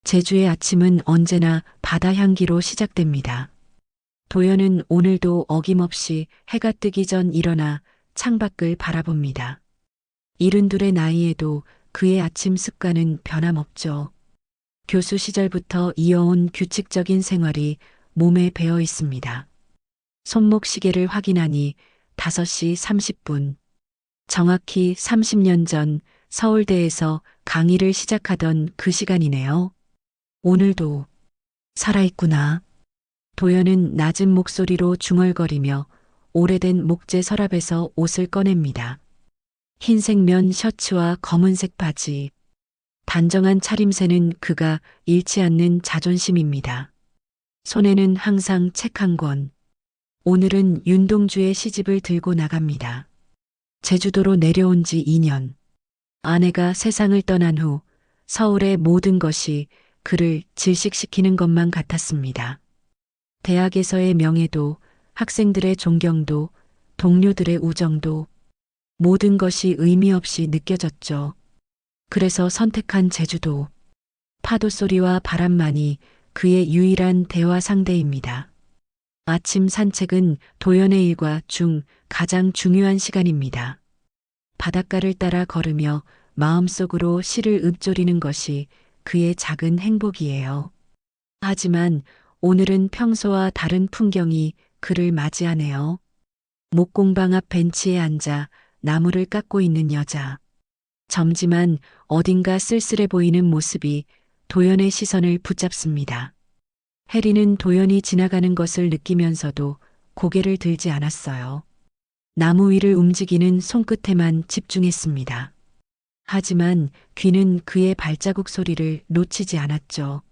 제주의 아침은 언제나 바다 향기로 시작됩니다. 도연은 오늘도 어김없이 해가 뜨기 전 일어나 창밖을 바라봅니다. 72의 나이에도 그의 아침 습관은 변함없죠. 교수 시절부터 이어온 규칙적인 생활이 몸에 배어 있습니다. 손목 시계를 확인하니 5시 30분. 정확히 30년 전 서울대에서 강의를 시작하던 그 시간이네요. 오늘도 살아있구나. 도연은 낮은 목소리로 중얼거리며 오래된 목재 서랍에서 옷을 꺼냅니다. 흰색 면 셔츠와 검은색 바지. 단정한 차림새는 그가 잃지 않는 자존심입니다. 손에는 항상 책 한 권. 오늘은 윤동주의 시집을 들고 나갑니다. 제주도로 내려온 지 2년. 아내가 세상을 떠난 후 서울의 모든 것이 그를 질식시키는 것만 같았습니다. 대학에서의 명예도, 학생들의 존경도, 동료들의 우정도, 모든 것이 의미 없이 느껴졌죠. 그래서 선택한 제주도. 파도 소리와 바람만이 그의 유일한 대화 상대입니다. 아침 산책은 도연의 일과 중 가장 중요한 시간입니다. 바닷가를 따라 걸으며 마음속으로 시를 읊조리는 것이 그의 작은 행복이에요. 하지만 오늘은 평소와 다른 풍경이 그를 맞이하네요. 목공방 앞 벤치에 앉아 나무를 깎고 있는 여자. 젊지만 어딘가 쓸쓸해 보이는 모습이 도연의 시선을 붙잡습니다. 해리는 도연이 지나가는 것을 느끼면서도 고개를 들지 않았어요. 나무 위를 움직이는 손끝에만 집중했습니다. 하지만 귀는 그의 발자국 소리를 놓치지 않았죠.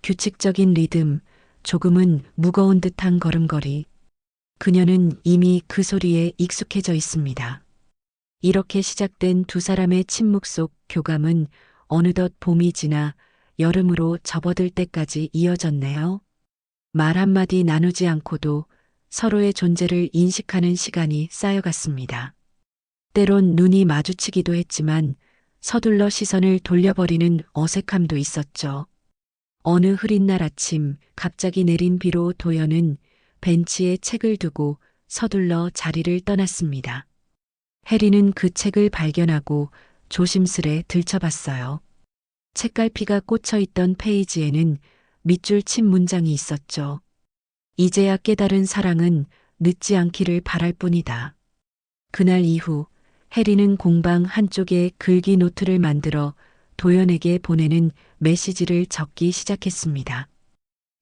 규칙적인 리듬, 조금은 무거운 듯한 걸음걸이. 그녀는 이미 그 소리에 익숙해져 있습니다. 이렇게 시작된 두 사람의 침묵 속 교감은 어느덧 봄이 지나 여름으로 접어들 때까지 이어졌네요. 말 한마디 나누지 않고도 서로의 존재를 인식하는 시간이 쌓여갔습니다. 때론 눈이 마주치기도 했지만 서둘러 시선을 돌려버리는 어색함도 있었죠. 어느 흐린 날 아침 갑자기 내린 비로 도연은 벤치에 책을 두고 서둘러 자리를 떠났습니다. 해리는 그 책을 발견하고 조심스레 들춰봤어요. 책갈피가 꽂혀 있던 페이지에는 밑줄 친 문장이 있었죠. 이제야 깨달은 사랑은 늦지 않기를 바랄 뿐이다. 그날 이후 해리는 공방 한쪽에 글귀 노트를 만들어 도연에게 보내는 메시지를 적기 시작했습니다.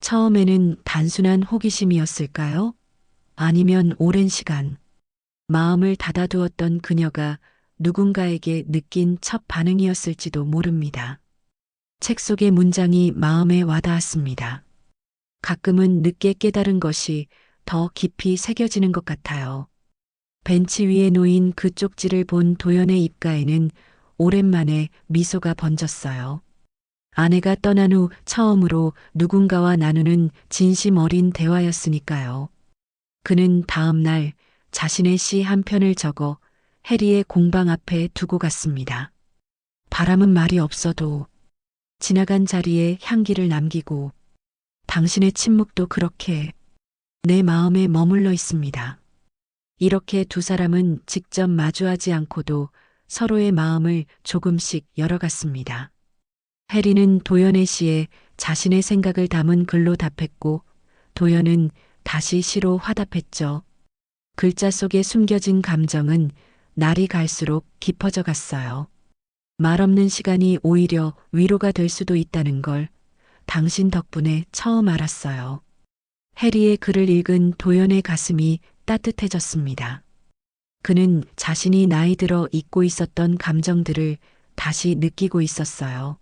처음에는 단순한 호기심이었을까요? 아니면 오랜 시간, 마음을 닫아두었던 그녀가 누군가에게 느낀 첫 반응이었을지도 모릅니다. 책 속의 문장이 마음에 와닿았습니다. 가끔은 늦게 깨달은 것이 더 깊이 새겨지는 것 같아요. 벤치 위에 놓인 그 쪽지를 본 도연의 입가에는 오랜만에 미소가 번졌어요. 아내가 떠난 후 처음으로 누군가와 나누는 진심 어린 대화였으니까요. 그는 다음 날 자신의 시 한 편을 적어 해리의 공방 앞에 두고 갔습니다. 바람은 말이 없어도 지나간 자리에 향기를 남기고 당신의 침묵도 그렇게 내 마음에 머물러 있습니다. 이렇게 두 사람은 직접 마주하지 않고도 서로의 마음을 조금씩 열어갔습니다. 해리는 도연의 시에 자신의 생각을 담은 글로 답했고 도연은 다시 시로 화답했죠. 글자 속에 숨겨진 감정은 날이 갈수록 깊어져 갔어요. 말 없는 시간이 오히려 위로가 될 수도 있다는 걸 당신 덕분에 처음 알았어요. 해리의 글을 읽은 도연의 가슴이 따뜻해졌습니다. 그는 자신이 나이 들어 잊고 있었던 감정들을 다시 느끼고 있었어요.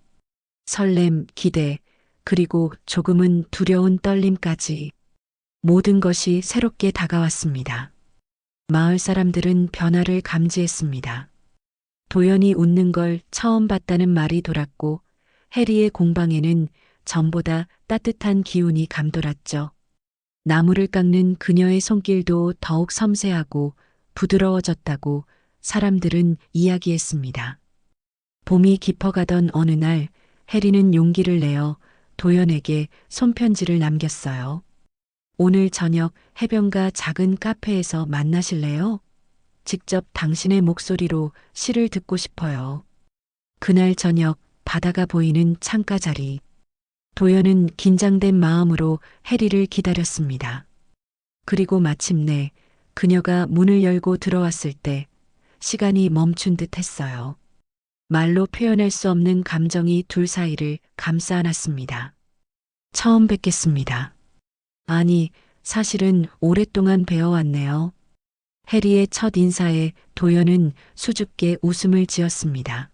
설렘, 기대, 그리고 조금은 두려운 떨림까지 모든 것이 새롭게 다가왔습니다. 마을 사람들은 변화를 감지했습니다. 도연이 웃는 걸 처음 봤다는 말이 돌았고 해리의 공방에는 전보다 따뜻한 기운이 감돌았죠. 나무를 깎는 그녀의 손길도 더욱 섬세하고 부드러워졌다고 사람들은 이야기했습니다. 봄이 깊어가던 어느 날 해리는 용기를 내어 도연에게 손편지를 남겼어요. 오늘 저녁 해변가 작은 카페에서 만나실래요? 직접 당신의 목소리로 시를 듣고 싶어요. 그날 저녁 바다가 보이는 창가 자리. 도연은 긴장된 마음으로 해리를 기다렸습니다. 그리고 마침내 그녀가 문을 열고 들어왔을 때 시간이 멈춘 듯 했어요. 말로 표현할 수 없는 감정이 둘 사이를 감싸 안았습니다. 처음 뵙겠습니다. 아니, 사실은 오랫동안 배워왔네요. 해리의 첫 인사에 도연은 수줍게 웃음을 지었습니다.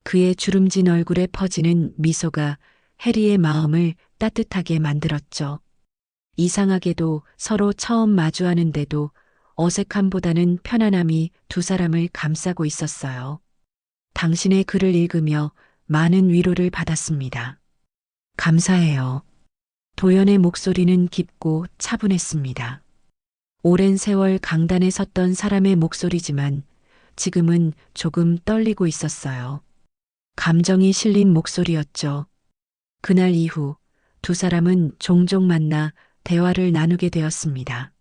그의 주름진 얼굴에 퍼지는 미소가 해리의 마음을 따뜻하게 만들었죠. 이상하게도 서로 처음 마주하는데도 어색함보다는 편안함이 두 사람을 감싸고 있었어요. 당신의 글을 읽으며 많은 위로를 받았습니다. 감사해요. 도연의 목소리는 깊고 차분했습니다. 오랜 세월 강단에 섰던 사람의 목소리지만 지금은 조금 떨리고 있었어요. 감정이 실린 목소리였죠. 그날 이후 두 사람은 종종 만나 대화를 나누게 되었습니다.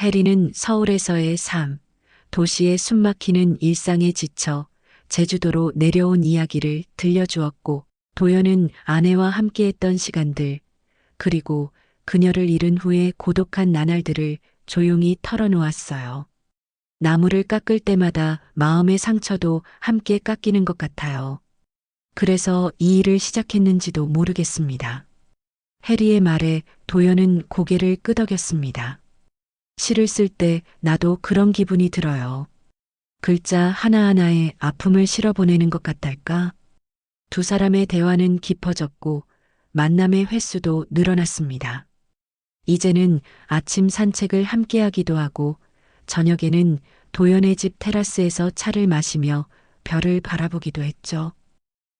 해리는 서울에서의 삶, 도시의 숨막히는 일상에 지쳐 제주도로 내려온 이야기를 들려주었고, 도연은 아내와 함께했던 시간들, 그리고 그녀를 잃은 후의 고독한 나날들을 조용히 털어놓았어요. 나무를 깎을 때마다 마음의 상처도 함께 깎이는 것 같아요. 그래서 이 일을 시작했는지도 모르겠습니다. 해리의 말에 도연은 고개를 끄덕였습니다. 시를 쓸 때 나도 그런 기분이 들어요. 글자 하나하나에 아픔을 실어보내는 것 같달까? 두 사람의 대화는 깊어졌고 만남의 횟수도 늘어났습니다. 이제는 아침 산책을 함께하기도 하고 저녁에는 도연의 집 테라스에서 차를 마시며 별을 바라보기도 했죠.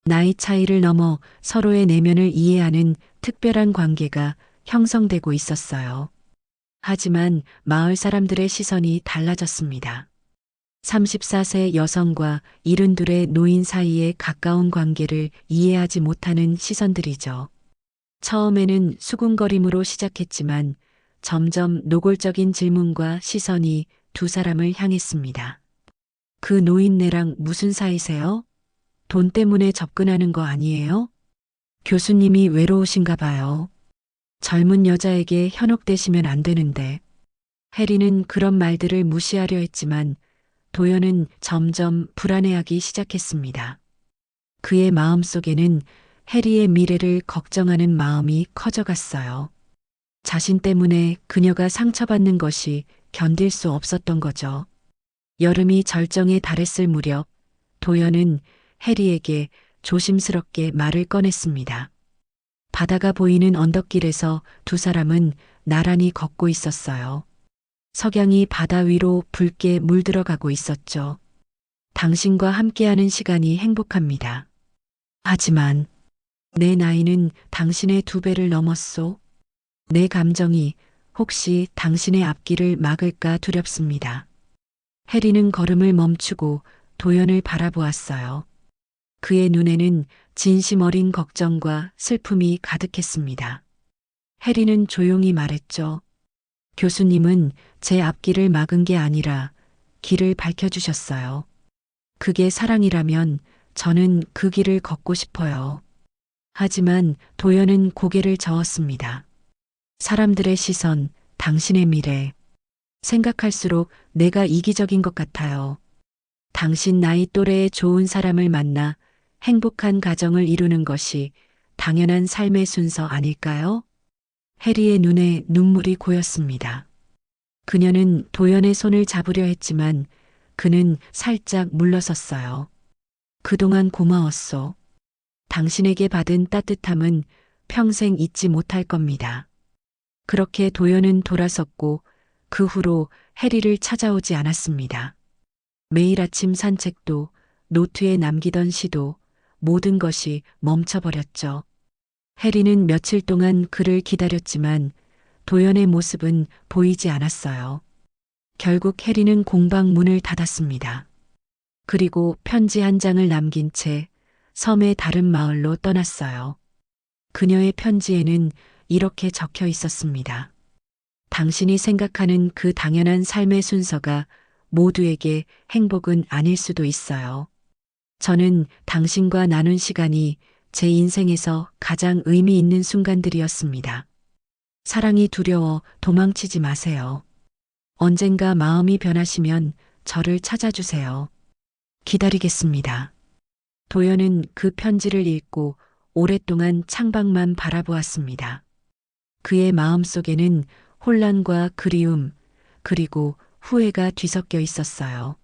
나이 차이를 넘어 서로의 내면을 이해하는 특별한 관계가 형성되고 있었어요. 하지만 마을 사람들의 시선이 달라졌습니다. 34세 여성과 72의 노인 사이의 가까운 관계를 이해하지 못하는 시선들이죠. 처음에는 수군거림으로 시작했지만 점점 노골적인 질문과 시선이 두 사람을 향했습니다. 그 노인네랑 무슨 사이세요? 돈 때문에 접근하는 거 아니에요? 교수님이 외로우신가 봐요. 젊은 여자에게 현혹되시면 안 되는데. 해리는 그런 말들을 무시하려 했지만 도연은 점점 불안해하기 시작했습니다. 그의 마음속에는 해리의 미래를 걱정하는 마음이 커져갔어요. 자신 때문에 그녀가 상처받는 것이 견딜 수 없었던 거죠. 여름이 절정에 달했을 무렵 도연은 해리에게 조심스럽게 말을 꺼냈습니다. 바다가 보이는 언덕길에서 두 사람은 나란히 걷고 있었어요. 석양이 바다 위로 붉게 물들어가고 있었죠. 당신과 함께하는 시간이 행복합니다. 하지만 내 나이는 당신의 2배를 넘었소. 내 감정이 혹시 당신의 앞길을 막을까 두렵습니다. 해리는 걸음을 멈추고 도연을 바라보았어요. 그의 눈에는 진심 어린 걱정과 슬픔이 가득했습니다. 해리는 조용히 말했죠. 교수님은 제 앞길을 막은 게 아니라 길을 밝혀주셨어요. 그게 사랑이라면 저는 그 길을 걷고 싶어요. 하지만 도연은 고개를 저었습니다. 사람들의 시선, 당신의 미래. 생각할수록 내가 이기적인 것 같아요. 당신 나이 또래의 좋은 사람을 만나 행복한 가정을 이루는 것이 당연한 삶의 순서 아닐까요? 해리의 눈에 눈물이 고였습니다. 그녀는 도연의 손을 잡으려 했지만 그는 살짝 물러섰어요. 그동안 고마웠소. 당신에게 받은 따뜻함은 평생 잊지 못할 겁니다. 그렇게 도연은 돌아섰고 그 후로 해리를 찾아오지 않았습니다. 매일 아침 산책도 노트에 남기던 시도 모든 것이 멈춰버렸죠. 해리는 며칠 동안 그를 기다렸지만 도연의 모습은 보이지 않았어요. 결국 해리는 공방 문을 닫았습니다. 그리고 편지 한 장을 남긴 채 섬의 다른 마을로 떠났어요. 그녀의 편지에는 이렇게 적혀 있었습니다. 당신이 생각하는 그 당연한 삶의 순서가 모두에게 행복은 아닐 수도 있어요. 저는 당신과 나눈 시간이 제 인생에서 가장 의미 있는 순간들이었습니다. 사랑이 두려워 도망치지 마세요. 언젠가 마음이 변하시면 저를 찾아주세요. 기다리겠습니다. 도연은 그 편지를 읽고 오랫동안 창밖만 바라보았습니다. 그의 마음속에는 혼란과 그리움, 그리고 후회가 뒤섞여 있었어요.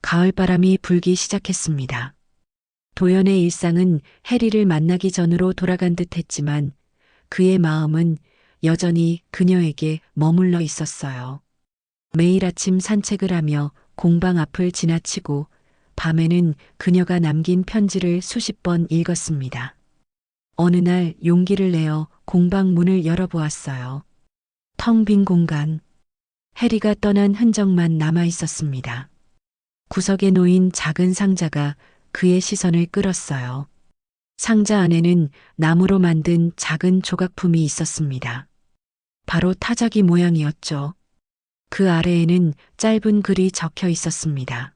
가을바람이 불기 시작했습니다. 도연의 일상은 해리를 만나기 전으로 돌아간 듯 했지만 그의 마음은 여전히 그녀에게 머물러 있었어요. 매일 아침 산책을 하며 공방 앞을 지나치고 밤에는 그녀가 남긴 편지를 수십 번 읽었습니다. 어느 날 용기를 내어 공방 문을 열어보았어요. 텅 빈 공간. 해리가 떠난 흔적만 남아 있었습니다. 구석에 놓인 작은 상자가 그의 시선을 끌었어요. 상자 안에는 나무로 만든 작은 조각품이 있었습니다. 바로 타자기 모양이었죠. 그 아래에는 짧은 글이 적혀 있었습니다.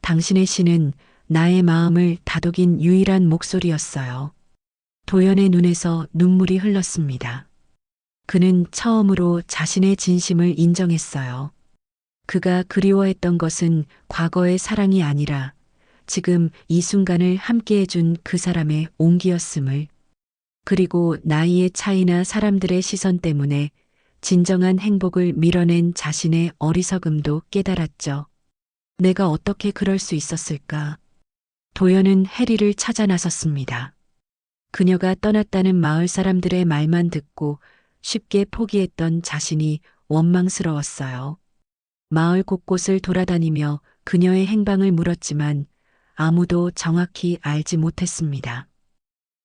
당신의 시는 나의 마음을 다독인 유일한 목소리였어요. 도연의 눈에서 눈물이 흘렀습니다. 그는 처음으로 자신의 진심을 인정했어요. 그가 그리워했던 것은 과거의 사랑이 아니라 지금 이 순간을 함께해준 그 사람의 온기였음을, 그리고 나이의 차이나 사람들의 시선 때문에 진정한 행복을 밀어낸 자신의 어리석음도 깨달았죠. 내가 어떻게 그럴 수 있었을까? 도연은 해리를 찾아 나섰습니다. 그녀가 떠났다는 마을 사람들의 말만 듣고 쉽게 포기했던 자신이 원망스러웠어요. 마을 곳곳을 돌아다니며 그녀의 행방을 물었지만 아무도 정확히 알지 못했습니다.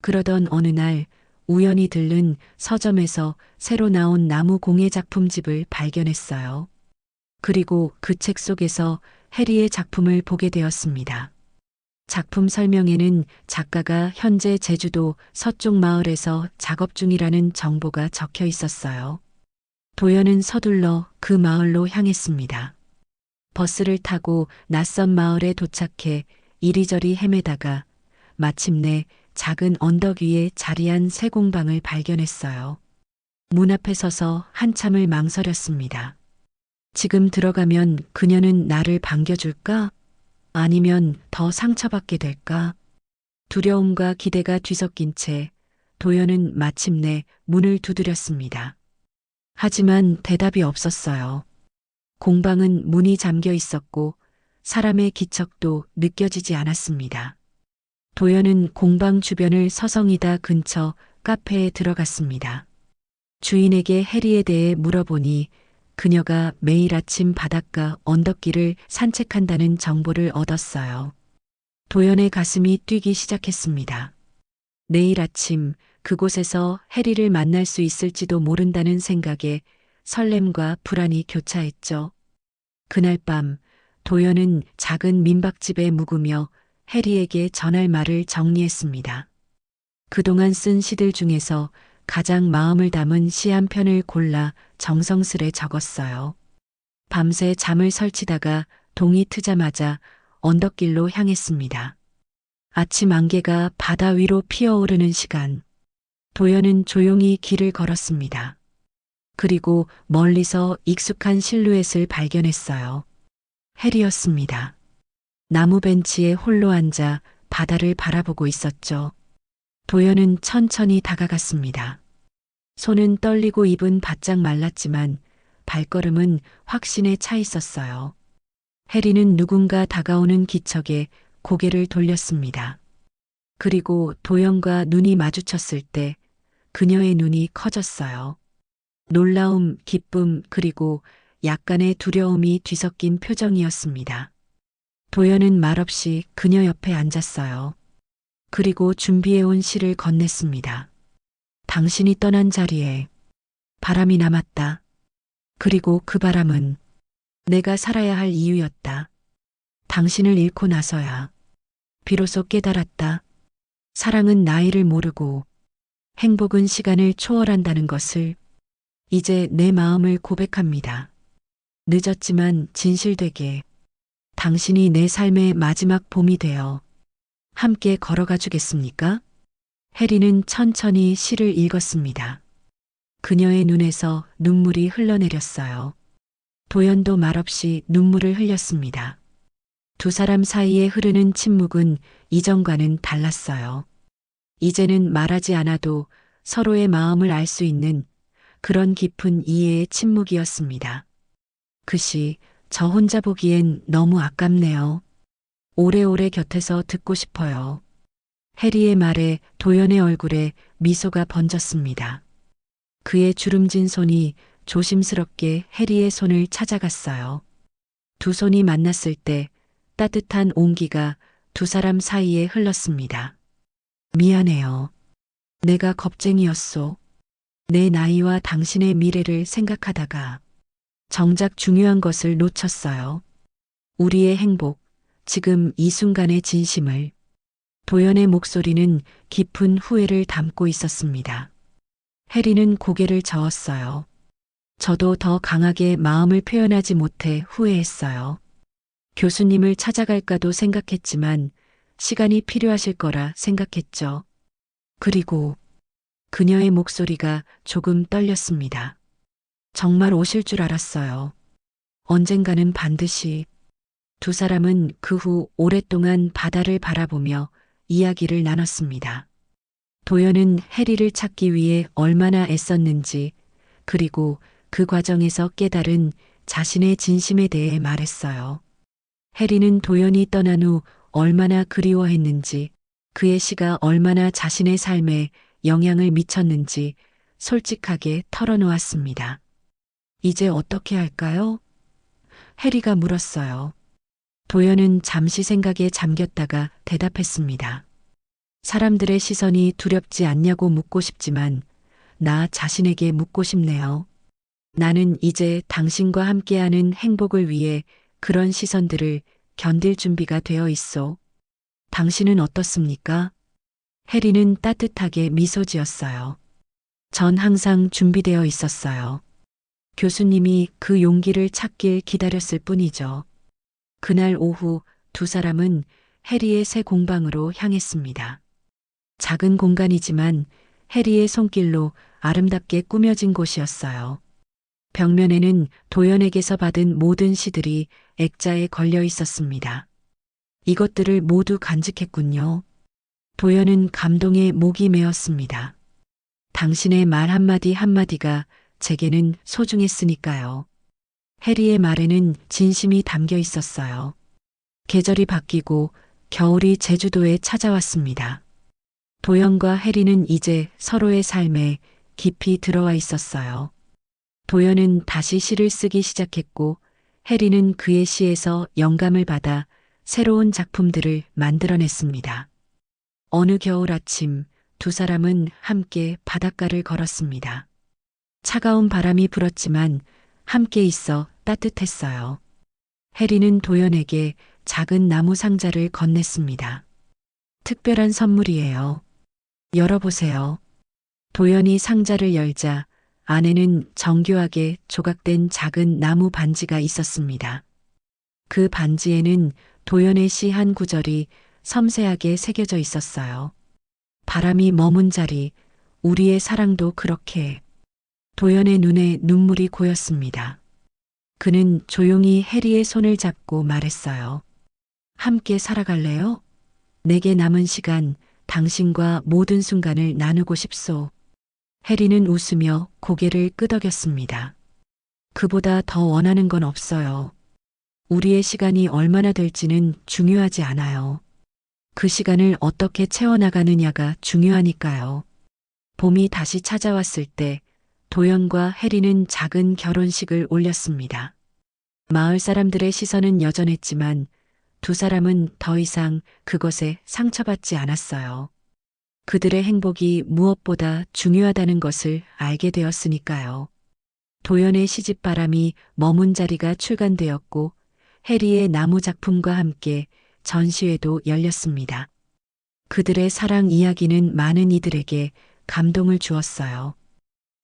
그러던 어느 날 우연히 들른 서점에서 새로 나온 나무 공예 작품집을 발견했어요. 그리고 그 책 속에서 해리의 작품을 보게 되었습니다. 작품 설명에는 작가가 현재 제주도 서쪽 마을에서 작업 중이라는 정보가 적혀 있었어요. 도연은 서둘러 그 마을로 향했습니다. 버스를 타고 낯선 마을에 도착해 이리저리 헤매다가 마침내 작은 언덕 위에 자리한 새 공방을 발견했어요. 문 앞에 서서 한참을 망설였습니다. 지금 들어가면 그녀는 나를 반겨줄까? 아니면 더 상처받게 될까? 두려움과 기대가 뒤섞인 채 도연은 마침내 문을 두드렸습니다. 하지만 대답이 없었어요. 공방은 문이 잠겨 있었고 사람의 기척도 느껴지지 않았습니다. 도연은 공방 주변을 서성이다 근처 카페에 들어갔습니다. 주인에게 해리에 대해 물어보니 그녀가 매일 아침 바닷가 언덕길을 산책한다는 정보를 얻었어요. 도연의 가슴이 뛰기 시작했습니다. 내일 아침 그곳에서 해리를 만날 수 있을지도 모른다는 생각에 설렘과 불안이 교차했죠. 그날 밤 도연은 작은 민박집에 묵으며 해리에게 전할 말을 정리했습니다. 그동안 쓴 시들 중에서 가장 마음을 담은 시 한 편을 골라 정성스레 적었어요. 밤새 잠을 설치다가 동이 트자마자 언덕길로 향했습니다. 아침 안개가 바다 위로 피어오르는 시간, 도연은 조용히 길을 걸었습니다. 그리고 멀리서 익숙한 실루엣을 발견했어요. 해리였습니다. 나무 벤치에 홀로 앉아 바다를 바라보고 있었죠. 도연은 천천히 다가갔습니다. 손은 떨리고 입은 바짝 말랐지만 발걸음은 확신에 차 있었어요. 해리는 누군가 다가오는 기척에 고개를 돌렸습니다. 그리고 도연과 눈이 마주쳤을 때 그녀의 눈이 커졌어요. 놀라움, 기쁨, 그리고 약간의 두려움이 뒤섞인 표정이었습니다. 도연은 말없이 그녀 옆에 앉았어요. 그리고 준비해온 시를 건넸습니다. 당신이 떠난 자리에 바람이 남았다. 그리고 그 바람은 내가 살아야 할 이유였다. 당신을 잃고 나서야 비로소 깨달았다. 사랑은 나이를 모르고 행복은 시간을 초월한다는 것을 이제 내 마음을 고백합니다. 늦었지만 진실되게 당신이 내 삶의 마지막 봄이 되어 함께 걸어가 주겠습니까? 해리는 천천히 시를 읽었습니다. 그녀의 눈에서 눈물이 흘러내렸어요. 도연도 말없이 눈물을 흘렸습니다. 두 사람 사이에 흐르는 침묵은 이전과는 달랐어요. 이제는 말하지 않아도 서로의 마음을 알 수 있는 그런 깊은 이해의 침묵이었습니다. 그 시, 저 혼자 보기엔 너무 아깝네요. 오래오래 곁에서 듣고 싶어요. 해리의 말에 도연의 얼굴에 미소가 번졌습니다. 그의 주름진 손이 조심스럽게 해리의 손을 찾아갔어요. 두 손이 만났을 때 따뜻한 온기가 두 사람 사이에 흘렀습니다. 미안해요. 내가 겁쟁이였소. 내 나이와 당신의 미래를 생각하다가 정작 중요한 것을 놓쳤어요. 우리의 행복, 지금 이 순간의 진심을. 도연의 목소리는 깊은 후회를 담고 있었습니다. 해리는 고개를 저었어요. 저도 더 강하게 마음을 표현하지 못해 후회했어요. 교수님을 찾아갈까도 생각했지만 시간이 필요하실 거라 생각했죠. 그리고 그녀의 목소리가 조금 떨렸습니다. 정말 오실 줄 알았어요. 언젠가는 반드시. 두 사람은 그 후 오랫동안 바다를 바라보며 이야기를 나눴습니다. 도연은 해리를 찾기 위해 얼마나 애썼는지, 그리고 그 과정에서 깨달은 자신의 진심에 대해 말했어요. 해리는 도연이 떠난 후 얼마나 그리워했는지, 그의 시가 얼마나 자신의 삶에 영향을 미쳤는지 솔직하게 털어놓았습니다. 이제 어떻게 할까요? 해리가 물었어요. 도연은 잠시 생각에 잠겼다가 대답했습니다. 사람들의 시선이 두렵지 않냐고 묻고 싶지만 나 자신에게 묻고 싶네요. 나는 이제 당신과 함께하는 행복을 위해 그런 시선들을 견딜 준비가 되어 있소. 당신은 어떻습니까? 해리는 따뜻하게 미소 지었어요. 전 항상 준비되어 있었어요. 교수님이 그 용기를 찾길 기다렸을 뿐이죠. 그날 오후 두 사람은 해리의 새 공방으로 향했습니다. 작은 공간이지만 해리의 손길로 아름답게 꾸며진 곳이었어요. 벽면에는 도연에게서 받은 모든 시들이 액자에 걸려 있었습니다. 이것들을 모두 간직했군요. 도연은 감동에 목이 메었습니다. 당신의 말 한마디 한마디가 제게는 소중했으니까요. 해리의 말에는 진심이 담겨 있었어요. 계절이 바뀌고 겨울이 제주도에 찾아왔습니다. 도연과 해리는 이제 서로의 삶에 깊이 들어와 있었어요. 도연은 다시 시를 쓰기 시작했고 해리는 그의 시에서 영감을 받아 새로운 작품들을 만들어냈습니다. 어느 겨울 아침 두 사람은 함께 바닷가를 걸었습니다. 차가운 바람이 불었지만 함께 있어 따뜻했어요. 해리는 도연에게 작은 나무 상자를 건넸습니다. 특별한 선물이에요. 열어보세요. 도연이 상자를 열자 안에는 정교하게 조각된 작은 나무 반지가 있었습니다. 그 반지에는 도연의 시 한 구절이 섬세하게 새겨져 있었어요. 바람이 머문 자리, 우리의 사랑도 그렇게. 도연의 눈에 눈물이 고였습니다. 그는 조용히 해리의 손을 잡고 말했어요. 함께 살아갈래요? 내게 남은 시간, 당신과 모든 순간을 나누고 싶소. 해리는 웃으며 고개를 끄덕였습니다. 그보다 더 원하는 건 없어요. 우리의 시간이 얼마나 될지는 중요하지 않아요. 그 시간을 어떻게 채워나가느냐가 중요하니까요. 봄이 다시 찾아왔을 때 도연과 해리는 작은 결혼식을 올렸습니다. 마을 사람들의 시선은 여전했지만 두 사람은 더 이상 그것에 상처받지 않았어요. 그들의 행복이 무엇보다 중요하다는 것을 알게 되었으니까요. 도연의 시집바람이 머문 자리가 출간되었고 해리의 나무 작품과 함께 전시회도 열렸습니다. 그들의 사랑 이야기는 많은 이들에게 감동을 주었어요.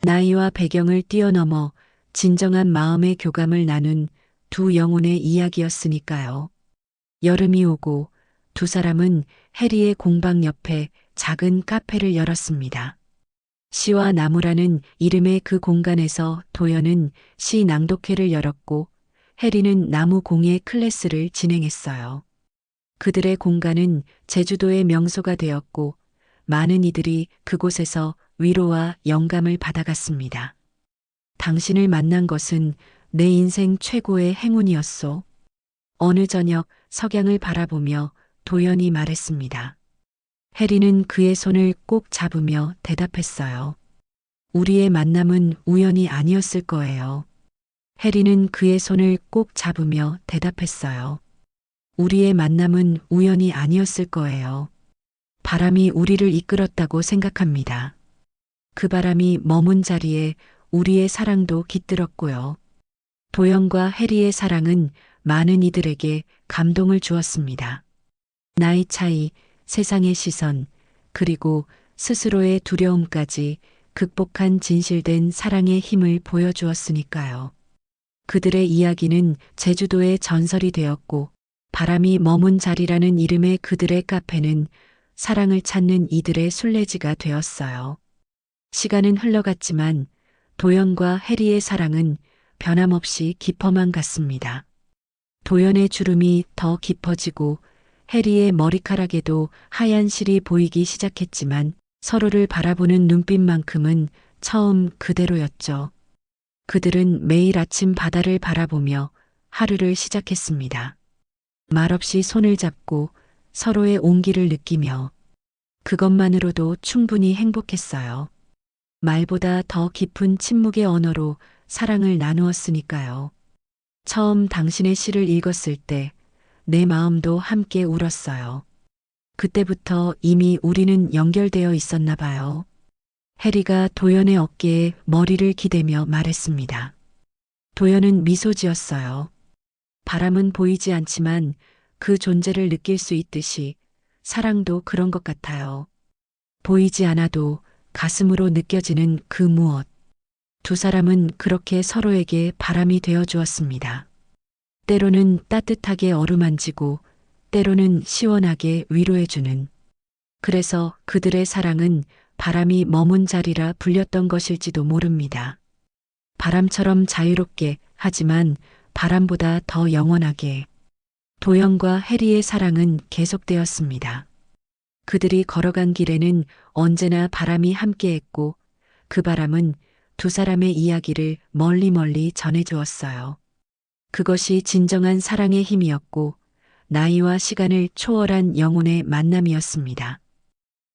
나이와 배경을 뛰어넘어 진정한 마음의 교감을 나눈 두 영혼의 이야기였으니까요. 여름이 오고 두 사람은 해리의 공방 옆에 작은 카페를 열었습니다. 시와 나무라는 이름의 그 공간에서 도연은 시 낭독회를 열었고 해리는 나무 공예 클래스를 진행했어요. 그들의 공간은 제주도의 명소가 되었고 많은 이들이 그곳에서 위로와 영감을 받아갔습니다. 당신을 만난 것은 내 인생 최고의 행운이었소. 어느 저녁 석양을 바라보며 도연이 말했습니다. 해리는 그의 손을 꼭 잡으며 대답했어요. 우리의 만남은 우연이 아니었을 거예요. 해리는 그의 손을 꼭 잡으며 대답했어요. 우리의 만남은 우연이 아니었을 거예요. 바람이 우리를 이끌었다고 생각합니다. 그 바람이 머문 자리에 우리의 사랑도 깃들었고요. 도연과 해리의 사랑은 많은 이들에게 감동을 주었습니다. 나이 차이, 세상의 시선, 그리고 스스로의 두려움까지 극복한 진실된 사랑의 힘을 보여주었으니까요. 그들의 이야기는 제주도의 전설이 되었고 바람이 머문 자리라는 이름의 그들의 카페는 사랑을 찾는 이들의 순례지가 되었어요. 시간은 흘러갔지만 도연과 해리의 사랑은 변함없이 깊어만 갔습니다. 도연의 주름이 더 깊어지고 해리의 머리카락에도 하얀 실이 보이기 시작했지만 서로를 바라보는 눈빛만큼은 처음 그대로였죠. 그들은 매일 아침 바다를 바라보며 하루를 시작했습니다. 말없이 손을 잡고 서로의 온기를 느끼며 그것만으로도 충분히 행복했어요. 말보다 더 깊은 침묵의 언어로 사랑을 나누었으니까요. 처음 당신의 시를 읽었을 때 내 마음도 함께 울었어요. 그때부터 이미 우리는 연결되어 있었나 봐요. 해리가 도연의 어깨에 머리를 기대며 말했습니다. 도연은 미소 지었어요. 바람은 보이지 않지만 그 존재를 느낄 수 있듯이 사랑도 그런 것 같아요. 보이지 않아도 가슴으로 느껴지는 그 무엇. 두 사람은 그렇게 서로에게 바람이 되어 주었습니다. 때로는 따뜻하게 어루만지고 때로는 시원하게 위로해주는. 그래서 그들의 사랑은 바람이 머문 자리라 불렸던 것일지도 모릅니다. 바람처럼 자유롭게 하지만 바람보다 더 영원하게. 도연과 해리의 사랑은 계속되었습니다. 그들이 걸어간 길에는 언제나 바람이 함께했고 그 바람은 두 사람의 이야기를 멀리 전해주었어요. 그것이 진정한 사랑의 힘이었고 나이와 시간을 초월한 영혼의 만남이었습니다.